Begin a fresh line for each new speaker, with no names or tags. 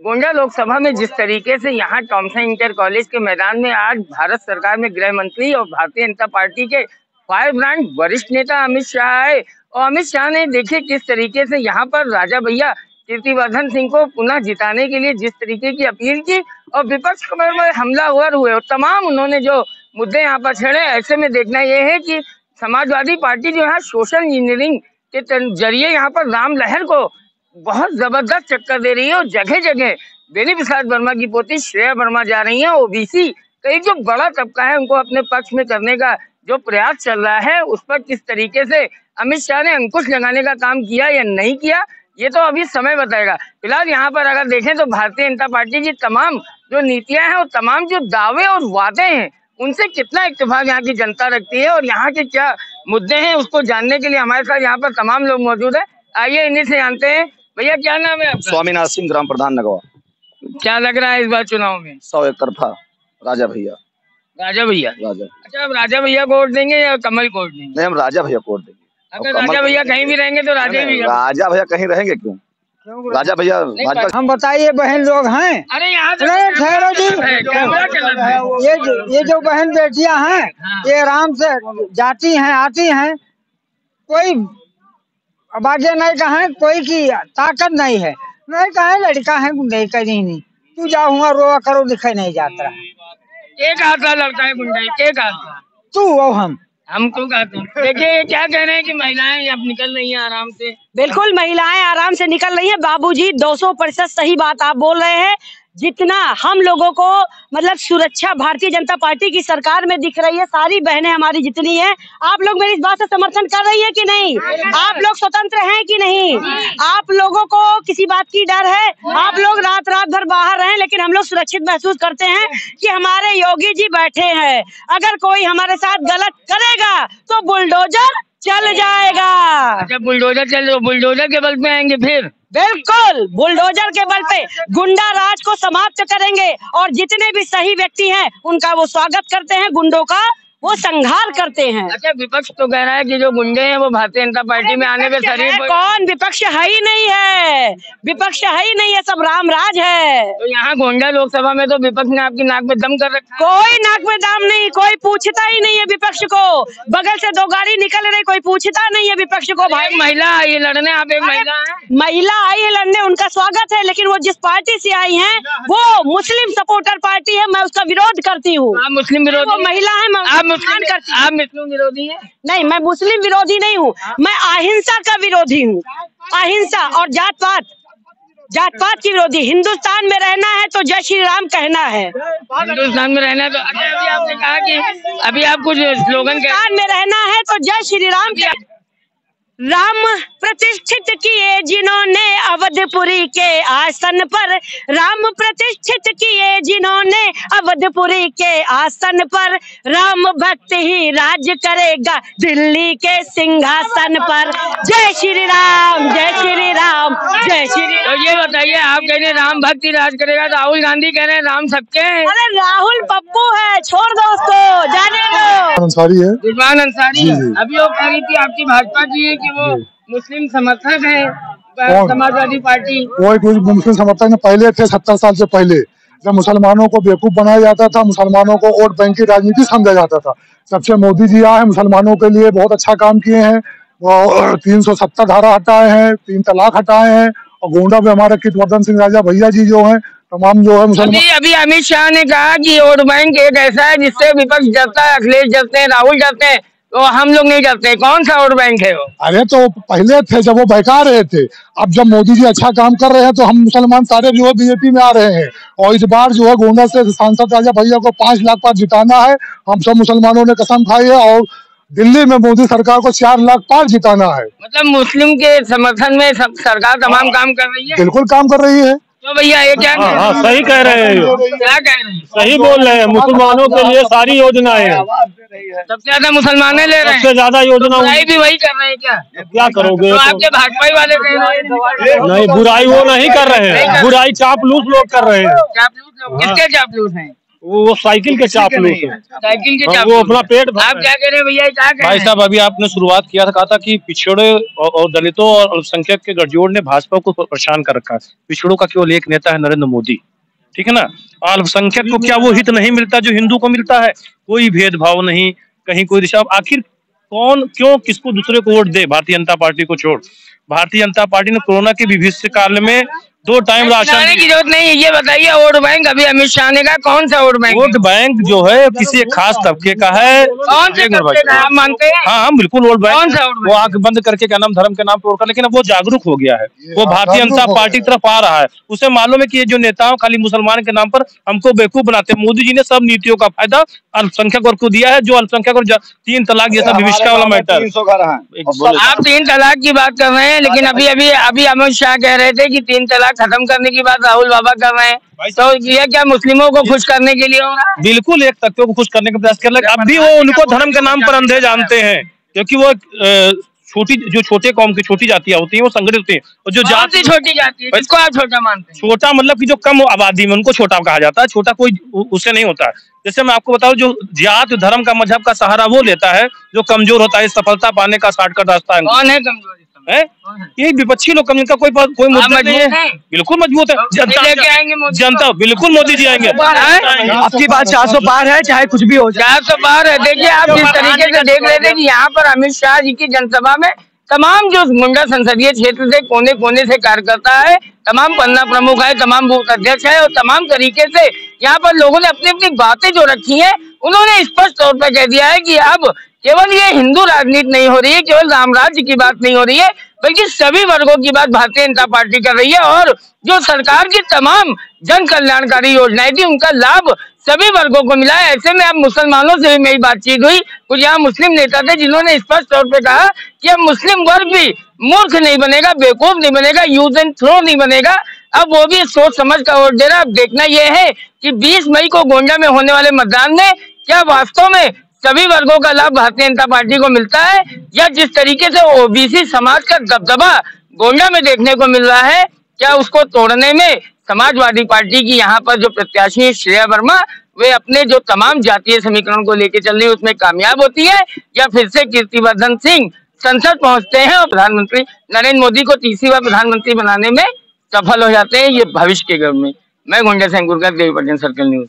गोंडा लोकसभा में जिस तरीके से यहाँ थॉमसन इंटर कॉलेज के मैदान में आज भारत सरकार में गृह मंत्री और भारतीय जनता पार्टी के फायर ब्रांड वरिष्ठ नेता अमित शाह आए और अमित शाह ने देखिए किस तरीके से यहाँ पर राजा भैया कीर्तिवर्धन सिंह को पुनः जिताने के लिए जिस तरीके की अपील की और विपक्ष पर हमलावर हुए और तमाम उन्होंने जो मुद्दे यहाँ पर छेड़े। ऐसे में देखना यह है कि समाजवादी पार्टी जो है सोशल इंजीनियरिंग के जरिए यहाँ पर राम लहर को बहुत जबरदस्त चक्कर दे रही है और जगह जगह बेनी प्रसाद वर्मा की पोती श्रेया वर्मा जा रही है। ओबीसी कई जो बड़ा तबका है उनको अपने पक्ष में करने का जो प्रयास चल रहा है उस पर किस तरीके से अमित शाह ने अंकुश लगाने का काम किया या नहीं किया ये तो अभी समय बताएगा। फिलहाल यहाँ पर अगर देखें तो भारतीय जनता पार्टी की तमाम जो नीतियां हैं और तमाम जो दावे और वादे हैं उनसे कितना इत्तेफाक यहाँ की जनता रखती है और यहाँ के क्या मुद्दे हैं उसको जानने के लिए हमारे साथ यहाँ पर तमाम लोग मौजूद है। आइए इन्हीं से जानते हैं। भैया क्या नाम है आपका?
स्वामीनाथ सिंह, ग्राम प्रधान नगवा।
क्या लग रहा है इस बार चुनाव में?
100 एक तरफा राजा भैया।
राजा भैया?
राजा।
अच्छा, अब राजा भैया को वोट देंगे या कमल को वोट देंगे?
नहीं, हम राजा भैया को वोट देंगे।
अगर राजा भैया कहीं भी रहेंगे तो राजा
भैया कहीं रहेंगे क्यों? राजा भैया
हम बताइए बहन लोग हैं।
अरे यहाँ
ठहरो जी, ये जो बहन बेटियां हैं ये आराम से जाती हैं आती हैं, कोई आवाजे नहीं कहे, कोई की ताकत नहीं है, नहीं कहे लड़का है गुंडई कहीं नहीं, तू जा हुआ रोआ करो दिखाई नहीं जाता है।
एक आता लड़का है गुंडई, एक आता
तू वो हम
तो कहते हैं। देखिए क्या कह रहे हैं कि महिलाएं अब निकल रही हैं आराम से।
बिल्कुल महिलाएं आराम से निकल रही हैं बाबूजी, 200% सही बात आप बोल रहे हैं। जितना हम लोगों को मतलब सुरक्षा भारतीय जनता पार्टी की सरकार में दिख रही है, सारी बहनें हमारी जितनी हैं, आप लोग मेरी इस बात से समर्थन कर रही है कि नहीं? आप लोग स्वतंत्र हैं कि नहीं? आप लोगों को किसी बात की डर है? आप लोग रात रात भर बाहर रहें लेकिन हम लोग सुरक्षित महसूस करते हैं कि हमारे योगी जी बैठे हैं। अगर कोई हमारे साथ गलत करेगा तो बुलडोजर चल जाएगा।
अच्छा, बुलडोजर के बल पे आएंगे फिर?
बिल्कुल, बुलडोजर के बल पे गुंडा राज को समाप्त करेंगे और जितने भी सही व्यक्ति हैं उनका वो स्वागत करते हैं, गुंडों का वो संहार करते हैं।
अच्छा, विपक्ष तो कह रहा है कि जो गुंडे हैं वो भारतीय जनता पार्टी में आने के शरीर
कौन? विपक्ष है ही नहीं है, विपक्ष है ही नहीं है, सब राम राज है।
तो यहाँ गोंडा लोकसभा में तो विपक्ष ने आपकी नाक में दम कर रखा है।
कोई नाक में दम नहीं, कोई पूछता ही नहीं है विपक्ष को। बगल से 2 गाड़ी निकल रही, कोई पूछता नहीं है विपक्ष को। भाई
महिला आई है लड़ने, आप एक
महिला आई है लड़ने, उनका स्वागत है, लेकिन वो जिस पार्टी से आई है वो मुस्लिम सपोर्टर पार्टी है, मैं उसका विरोध करती हूँ।
मुस्लिम विरोधी?
वो महिला है,
आप मुस्लिम विरोधी हैं?
नहीं, मैं मुस्लिम विरोधी नहीं हूँ, मैं अहिंसा का विरोधी हूँ। अहिंसा और जात पात की विरोधी। हिंदुस्तान में रहना है तो जय श्री राम कहना है।
हिंदुस्तान में रहना है तो अभी आपने कहा कि अभी आप कुछ स्लोगन
हिंदुस्तान में रहना है तो जय श्री राम। राम प्रतिष्ठित किए जिन्होंने अवधपुरी के आसन पर, राम प्रतिष्ठित किए जिन्होंने अवधपुरी के आसन पर, राम भक्त ही राज करेगा दिल्ली के सिंहासन पर। जय श्री राम, जय श्री राम, जय श्री राम।
तो ये बताइए, आप कह रहे हैं राम भक्त ही राज करेगा, तो राहुल गांधी कह रहे हैं राम सबके हैं।
अरे राहुल पप्पू है, छोड़ दो उसको, जाने दो।
अंसारी है,
रिजवान अंसारी। अभी वो कह रही थी आपकी भाजपा की है कि वो मुस्लिम समर्थक है समाजवादी पार्टी।
कोई मुस्लिम समर्थक ने पहले थे, 70 साल से पहले, जब मुसलमानों को बेवकूफ बनाया जाता था, मुसलमानों को वोट बैंक की राजनीति समझा जाता था। सबसे मोदी जी आए, मुसलमानों के लिए बहुत अच्छा काम किए हैं। 370 धारा हटाए हैं, 3 तलाक हटाए हैं, और गोंडा में हमारे कीर्तिवर्धन सिंह राजा भैया जी जो हैं, तमाम जो है मुसलमान।
अभी अमित शाह ने कहा कि वोट बैंक एक ऐसा है जिससे विपक्ष डरता है, अखिलेश डरते हैं, राहुल डरते हैं, तो हम लोग नहीं डरते। कौन सा वोट बैंक है वो?
अरे तो पहले थे जब वो बेकार रहे थे, अब जब मोदी जी अच्छा काम कर रहे हैं तो हम मुसलमान सारे जो है बीजेपी में आ रहे हैं। और इस बार जो है गोंडा से सांसद राजा भैया को 5 लाख पार जिताना है। हम सब मुसलमानों ने कसम खाई है और दिल्ली में मोदी सरकार को 4 लाख पार जिताना है।
मतलब मुस्लिम के समर्थन में सरकार तमाम काम कर रही है।
बिल्कुल काम कर रही है।
तो भैया ये क्या
सही कह रहे हैं,
क्या कह रहे हैं?
सही बोल रहे हैं। मुसलमानों के लिए सारी योजनाएं हैं,
सबसे ज्यादा मुसलमान ले रहे हैं,
सबसे ज्यादा योजना
भी वही कर रहे हैं। क्या
करोगे?
तो आपके भाजपा वाले कह रहे हैं
नहीं, बुराई वो नहीं कर रहे हैं, बुराई चापलूस लोग कर रहे हैं।
चापलूस लोग? किसके चापलूस हैं?
वो साइकिल के चापलूस है,
साइकिल के
वो
चापलूस।
अपना पेट
आप क्या कह रहे हैं भैया, क्या कह रहे
भाई
हैं?
साहब अभी आपने शुरुआत किया था, कहा था कि पिछड़े और दलितों और अल्पसंख्यक के गठजोड़ ने भाजपा को परेशान कर रखा है। पिछड़ों का केवल एक नेता है, नरेंद्र मोदी, ठीक है ना। अल्पसंख्यक को क्या वो हित नहीं मिलता जो हिंदू को मिलता है? कोई भेदभाव नहीं, कहीं कोई दिशा। आखिर कौन क्यों किसको दूसरे को वोट दे? भारतीय जनता पार्टी को छोड़। भारतीय जनता पार्टी ने कोरोना के विभीषिका काल में 2 टाइम राशन
चलाने की जरूरत नहीं है। ये बताइए, वोट बैंक अभी अमित शाह ने कहा, कौन सा वोट बैंक?
वोट बैंक जो है किसी एक खास तबके का है।
कौन से तबके का आप मानते हैं?
हाँ हाँ बिल्कुल, वोट बैंक
कौन सा वोट बैंक?
वो आंख बंद करके क्या नाम धर्म के नाम तोड़कर, लेकिन अब वो जागरूक हो गया है, वो भारतीय जनता पार्टी की तरफ आ रहा है। उसे मालूम है कि ये जो नेता खाली मुसलमान के नाम पर हमको बेवकूफ बनाते हैं। मोदी जी ने सब नीतियों का फायदा अल्पसंख्यक वर्ग को दिया है, जो अल्पसंख्यक और 3 तलाक जैसा विभीषिका वाला मैटर।
300 घर हैं।
आप 3 तलाक की बात कर रहे हैं, लेकिन अभी अमित शाह कह रहे थे कि 3 तलाक खत्म करने की बात राहुल बाबा कर रहे हैं। तो ये क्या मुस्लिमों को खुश करने के लिए हो रहा है?
बिल्कुल एक तबके को खुश करने का प्रयास कर रहे हैं। अब भी वो उनको धर्म के नाम पर अंधे जानते हैं, क्योंकि वो जो छोटे कौम की छोटी जातियां होती हैं वो संगठित होती हैं, और जो जाति
छोटी जाति है जिसको आप छोटा मानते हैं।
छोटा मतलब कि जो कम आबादी में, उनको छोटा कहा जाता है। छोटा कोई उससे नहीं होता है। जैसे मैं आपको बताऊं, जो जात धर्म का मजहब का सहारा वो लेता है जो कमजोर होता है। सफलता पाने का शॉर्टकट रास्ता है।
कौन है कमजोर?
ये विपक्षी लोग, जिनका कोई मुद्दा नहीं है। बिल्कुल मजबूत है जनता। बिल्कुल मोदी जी आएंगे।
आपकी बात 400 पार है, चाहे कुछ भी हो जाए।
400 पार है। देखिए, आप जिस तरीके से देख रहे थे कि यहाँ पर अमित शाह जी की जनसभा में तमाम जो मुंडा संसदीय क्षेत्र से कोने कोने से कार्यकर्ता है, तमाम पन्ना प्रमुख है, तमाम बूथ अध्यक्ष है, और तमाम तरीके से यहाँ पर लोगों ने अपनी अपनी बातें जो रखी हैं, उन्होंने स्पष्ट तौर पर कह दिया है कि अब केवल ये हिंदू राजनीति नहीं हो रही है, केवल राम राज्य की बात नहीं हो रही है, बल्कि सभी वर्गों की बात भारतीय जनता पार्टी कर रही है। और जो सरकार की तमाम जन कल्याणकारी योजनाएं थी, उनका लाभ सभी वर्गों को मिला है। ऐसे में अब मुसलमानों से भी मेरी बातचीत हुई, कुछ यहाँ मुस्लिम नेता थे जिन्होंने स्पष्ट तौर पे कहा कि अब मुस्लिम वर्ग भी मूर्ख नहीं बनेगा, बेवकूफ नहीं बनेगा, यूज एंड थ्रो नहीं बनेगा। अब वो भी सोच समझ का वोट दे रहा है। अब देखना यह है कि 20 मई को गोंडा में होने वाले मतदान में क्या वास्तव में सभी वर्गों का लाभ भारतीय जनता पार्टी को मिलता है, या जिस तरीके से ओबीसी समाज का दबदबा गोंडा में देखने को मिल रहा है, क्या उसको तोड़ने में समाजवादी पार्टी की यहाँ पर जो प्रत्याशी है श्रेया वर्मा, वे अपने जो तमाम जातीय समीकरण को लेकर चल रही है उसमें कामयाब होती है, या फिर से कीर्तिवर्धन सिंह संसद पहुंचते हैं और प्रधानमंत्री नरेंद्र मोदी को तीसरी बार प्रधानमंत्री बनाने में सफल हो जाते हैं। ये भविष्य के गर्भ में। मैं गोंडा से अंकुर कर, देवी पटन सर्कल न्यूज।